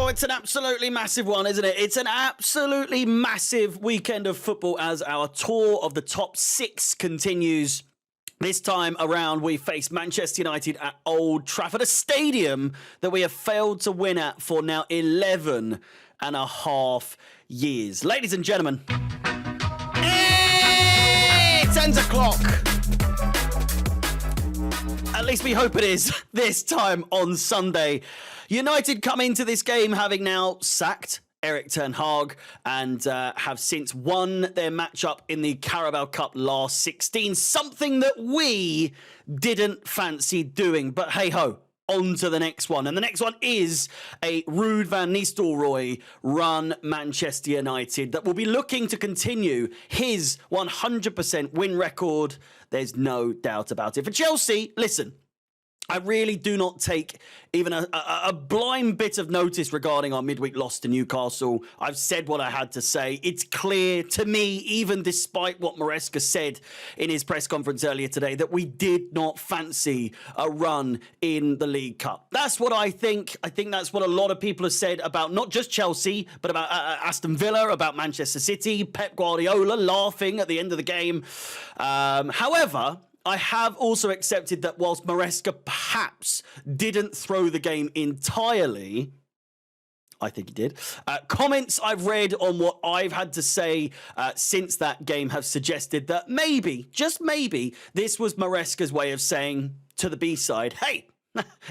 it's an absolutely massive one, isn't it? It's an absolutely massive weekend of football as our tour of the top six continues. This time around, we face Manchester United at Old Trafford, a stadium that we have failed to win at for now 11 and a half years. Ladies and gentlemen, it's 10 o'clock. At least we hope it is this time on Sunday. United come into this game having now sacked Erik ten Hag and have since won their matchup in the Carabao Cup last 16. Something that we didn't fancy doing. But hey-ho, on to the next one. And the next one is a Ruud van Nistelrooy run Manchester United that will be looking to continue his 100% win record. There's no doubt about it. For Chelsea, listen, I really do not take even a blind bit of notice regarding our midweek loss to Newcastle. I've said what I had to say. It's clear to me, even despite what Maresca said in his press conference earlier today, that we did not fancy a run in the League Cup. That's what I think. I think that's what a lot of people have said about not just Chelsea, but about Aston Villa, about Manchester City, Pep Guardiola laughing at the end of the game. However, I have also accepted that whilst Maresca perhaps didn't throw the game entirely, I think he did. Comments I've read on what I've had to say since that game have suggested that maybe, just maybe, this was Maresca's way of saying to the B-side, hey,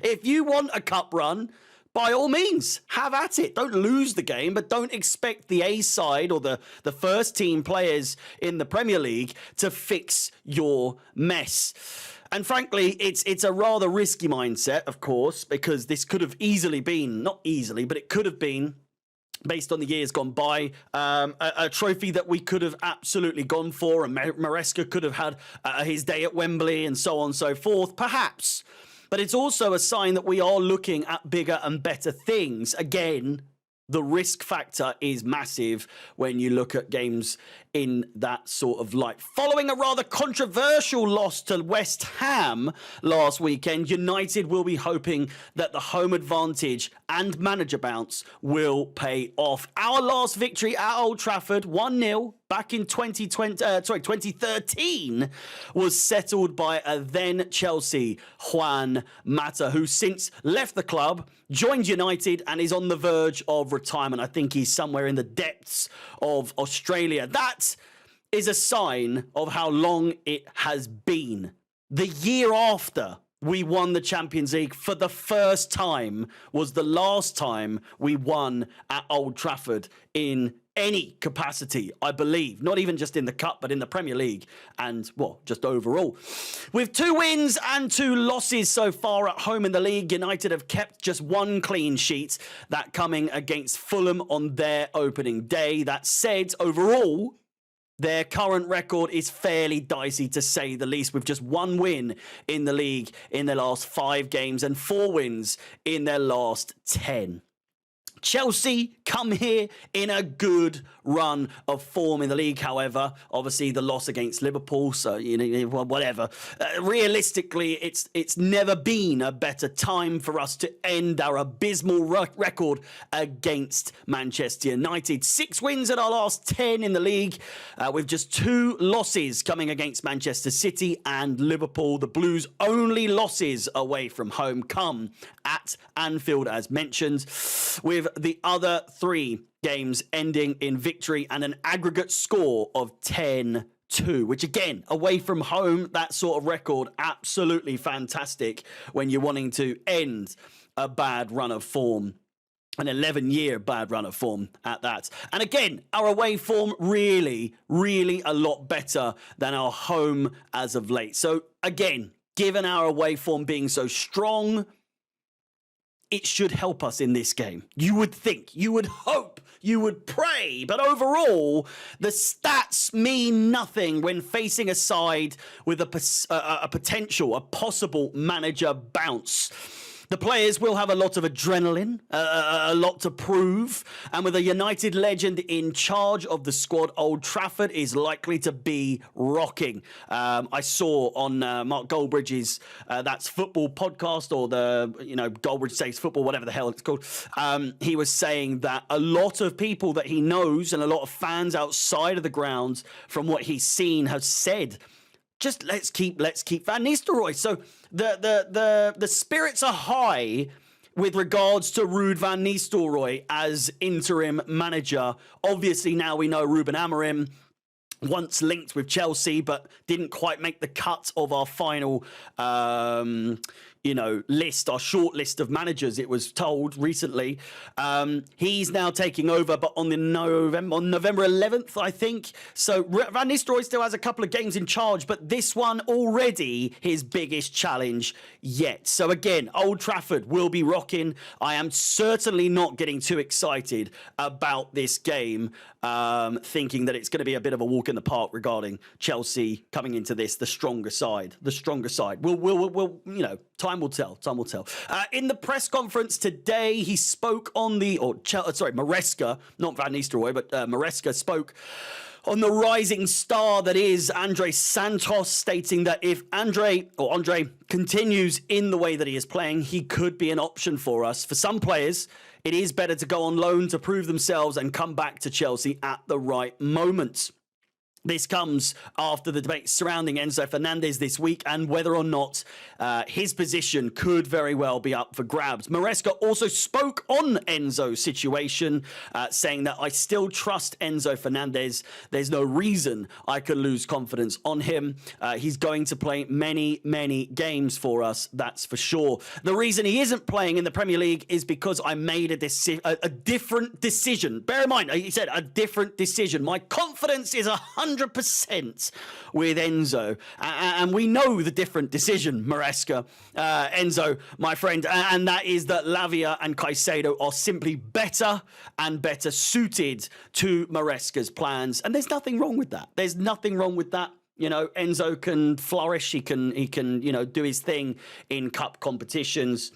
if you want a cup run, by all means, have at it. Don't lose the game, but don't expect the A side or the first team players in the Premier League to fix your mess. And frankly, it's a rather risky mindset, of course, because this could have easily been, not easily, but it could have been, based on the years gone by, a trophy that we could have absolutely gone for, and Maresca could have had his day at Wembley and so on and so forth, perhaps. But it's also a sign that we are looking at bigger and better things. Again, the risk factor is massive when you look at games in that sort of light. Following a rather controversial loss to West Ham last weekend, United will be hoping that the home advantage and manager bounce will pay off. Our last victory at Old Trafford, 1-0, back in 2013, was settled by a then Chelsea Juan Mata, who since left the club, joined United, and is on the verge of retirement. I think he's somewhere in the depths of Australia. That is a sign of how long it has been. The year after we won the Champions League for the first time was the last time we won at Old Trafford in any capacity, I believe. Not even just in the Cup, but in the Premier League and, well, just overall. With 2 wins and 2 losses so far at home in the league, United have kept just 1 clean sheet, that coming against Fulham on their opening day. That said, overall, their current record is fairly dicey, to say the least, with just 1 win in the league in their last 5 games and 4 wins in their last 10. Chelsea come here in a good run of form in the league, however. Obviously, the loss against Liverpool, so, you know, whatever. Realistically, it's never been a better time for us to end our abysmal record against Manchester United. 6 wins in our last 10 in the league, with just 2 losses coming against Manchester City and Liverpool. The Blues' only losses away from home come at Anfield, as mentioned, with the other 3 games ending in victory and an aggregate score of 10-2, which again, away from home, that sort of record, absolutely fantastic when you're wanting to end a bad run of form. An 11-year bad run of form at that. And again, our away form really, really a lot better than our home as of late. So again, given our away form being so strong, it should help us in this game. You would think, you would hope, you would pray, but overall, the stats mean nothing when facing a side with a potential, a possible manager bounce. The players will have a lot of adrenaline, a lot to prove, and with a United legend in charge of the squad, Old Trafford is likely to be rocking. I saw on Mark Goldbridge's That's Football podcast, or the Goldbridge Saves Football, whatever the hell it's called. He was saying that a lot of people that he knows and a lot of fans outside of the grounds, from what he's seen, have said, just let's keep Van Nistelrooy. So the spirits are high with regards to Ruud van Nistelrooy as interim manager. Obviously, now we know Ruben Amorim once linked with Chelsea, but didn't quite make the cut of our final list, our short list of managers, it was told recently. He's now taking over, but on November 11th, I think. So Van Nistelrooy still has a couple of games in charge, but this one already his biggest challenge yet. So again, Old Trafford will be rocking. I am certainly not getting too excited about this game, thinking that it's going to be a bit of a walk in the park regarding Chelsea coming into this, the stronger side. We'll time will tell. Time will tell. In the press conference today, he spoke on Maresca, not Van Nistelrooy, but Maresca spoke on the rising star that is Andre Santos, stating that if Andre continues in the way that he is playing, he could be an option for us. For some players, it is better to go on loan to prove themselves and come back to Chelsea at the right moment. This comes after the debate surrounding Enzo Fernandez this week and whether or not his position could very well be up for grabs. Maresca also spoke on Enzo's situation, saying that I still trust Enzo Fernandez. There's no reason I could lose confidence on him. He's going to play many, many games for us, that's for sure. The reason he isn't playing in the Premier League is because I made a different decision. Bear in mind, he said a different decision. My confidence is 100% with Enzo, and we know the different decision, Maresca, Enzo, my friend, and that is that Lavia and Caicedo are simply better and better suited to Maresca's plans, and there's nothing wrong with that. There's nothing wrong with that. Enzo can flourish. He can do his thing in cup competitions,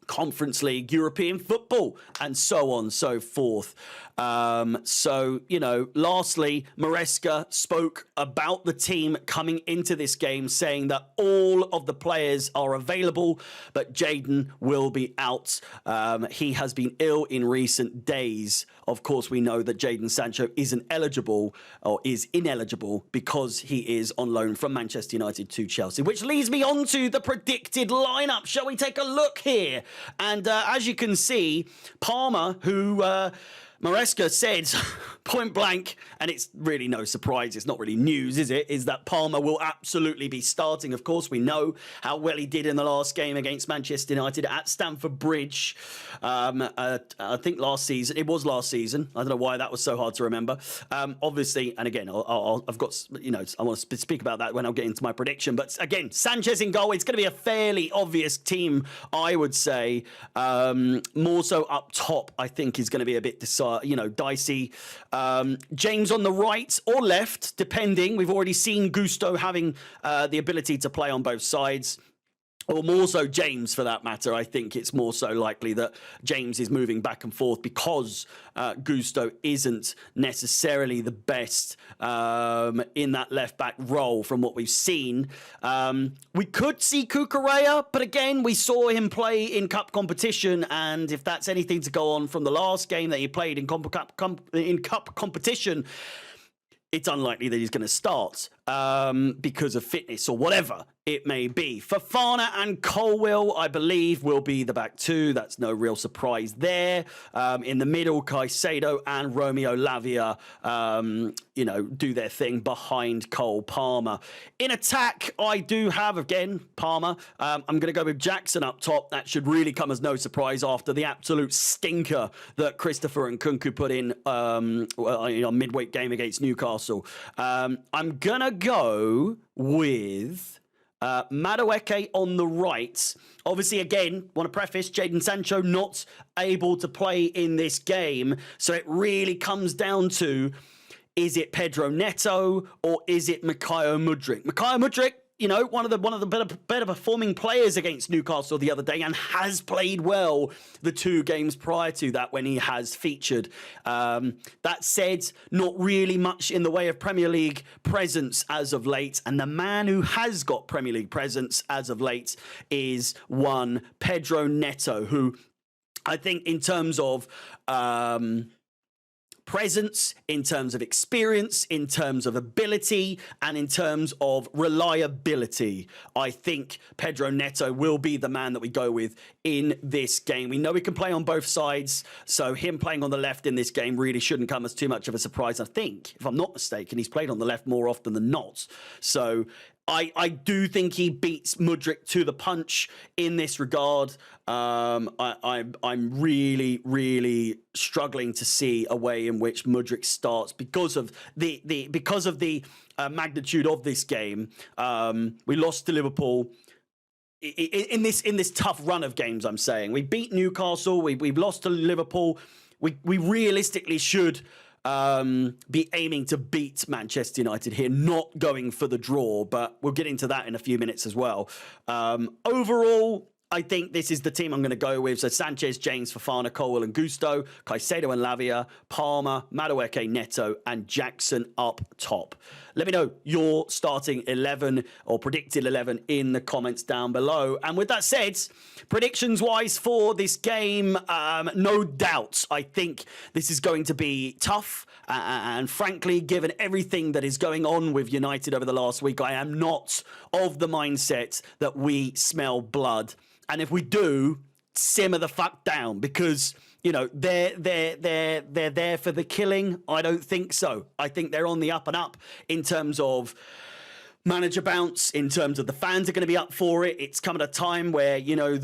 Conference League, European football, and so on and so forth. Lastly, Maresca spoke about the team coming into this game, saying that all of the players are available, but Jadon will be out. He has been ill in recent days. Of course, we know that Jadon Sancho is ineligible because he is on loan from Manchester United to Chelsea, which leads me on to the predicted lineup. Shall we take a look here? And as you can see, Palmer, who Maresca said point blank, and it's really no surprise, it's not really news, is it, is that Palmer will absolutely be starting. Of course, we know how well he did in the last game against Manchester United at Stamford Bridge. I think last season. It was last season. I don't know why that was so hard to remember. Obviously, and again, I've got, I want to speak about that when I'll get into my prediction. But again, Sanchez in goal. It's going to be a fairly obvious team, I would say. More so up top, I think, is going to be a bit dicey. James on the right or left, depending. We've already seen Gusto having the ability to play on both sides. Or more so James, for that matter. I think it's more so likely that James is moving back and forth because Gusto isn't necessarily the best in that left-back role from what we've seen. We could see Cucurella, but again, we saw him play in cup competition, and if that's anything to go on from the last game that he played in cup competition, it's unlikely that he's going to start because of fitness or whatever it may be. Fofana and Colwill, I believe, will be the back two. That's no real surprise there. In the middle, Caicedo and Romeo Lavia, do their thing behind Cole Palmer. In attack, I do have, again, Palmer. I'm going to go with Jackson up top. That should really come as no surprise after the absolute stinker that Christopher and Nkunku put in a midweek game against Newcastle. I'm going to go with Madueke on the right. Obviously, again, want to preface, Jadon Sancho not able to play in this game. So it really comes down to, is it Pedro Neto or is it Mikhail Mudryk? Mikhail Mudryk, you know, one of the better performing players against Newcastle the other day, and has played well the 2 games prior to that when he has featured. That said, not really much in the way of Premier League presence as of late, and the man who has got Premier League presence as of late is one Pedro Neto, who I think in terms of presence, in terms of experience, in terms of ability, and in terms of reliability, I think Pedro Neto will be the man that we go with in this game. We know he can play on both sides, so him playing on the left in this game really shouldn't come as too much of a surprise. I think, if I'm not mistaken, he's played on the left more often than not. So I do think he beats Mudryk to the punch in this regard. I'm really struggling to see a way in which Mudryk starts because of the magnitude of this game. We lost to Liverpool in this tough run of games. I'm saying we beat Newcastle, we've lost to Liverpool. We realistically should be aiming to beat Manchester United here, not going for the draw, but we'll get into that in a few minutes as well. Overall, I think this is the team I'm going to go with. So Sanchez, James, Fofana, Colwill and Gusto, Caicedo and Lavia, Palmer, Madueke, Neto and Jackson up top. Let me know your starting 11 or predicted 11 in the comments down below. And with that said, predictions-wise for this game, no doubt, I think this is going to be tough. And frankly, given everything that is going on with United over the last week, I am not of the mindset that we smell blood. And if we do, simmer the fuck down, because, you know, they're there for the killing. I don't think so. I think they're on the up and up in terms of manager bounce, in terms of the fans are going to be up for it. It's come at a time where, you know,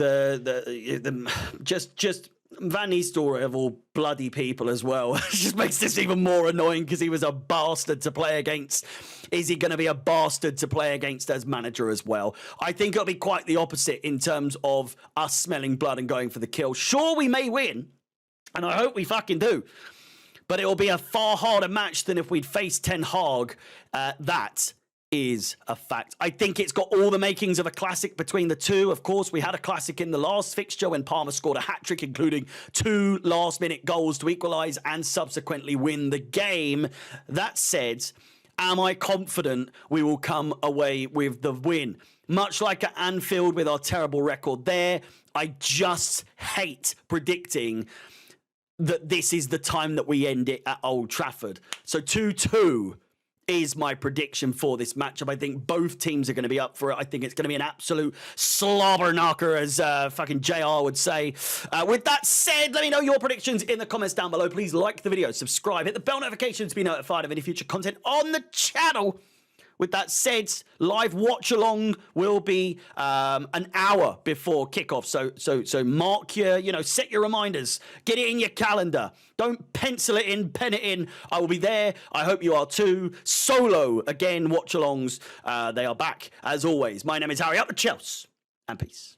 just Van Nistelrooy of all bloody people as well. It just makes this even more annoying because he was a bastard to play against. Is he going to be a bastard to play against as manager as well? I think it'll be quite the opposite in terms of us smelling blood and going for the kill. Sure, we may win, and I hope we fucking do, but it will be a far harder match than if we'd faced Ten Hag. That is a fact. I think it's got all the makings of a classic between the two. Of course, we had a classic in the last fixture when Palmer scored a hat-trick, including 2 last-minute goals to equalise and subsequently win the game. That said, am I confident we will come away with the win? Much like at Anfield with our terrible record there, I just hate predicting that this is the time that we end it at Old Trafford. So 2-2 is my prediction for this matchup. I think both teams are going to be up for it. I think it's going to be an absolute slobber knocker, as fucking JR would say. With that said, let me know your predictions in the comments down below. Please like the video, subscribe, hit the bell notification to be notified of any future content on the channel. With that said, live watch along will be an hour before kickoff. So mark your, set your reminders, get it in your calendar. Don't pencil it in, pen it in. I will be there. I hope you are too. Solo again, watch alongs. They are back as always. My name is Harry. Up the Chelsea and peace.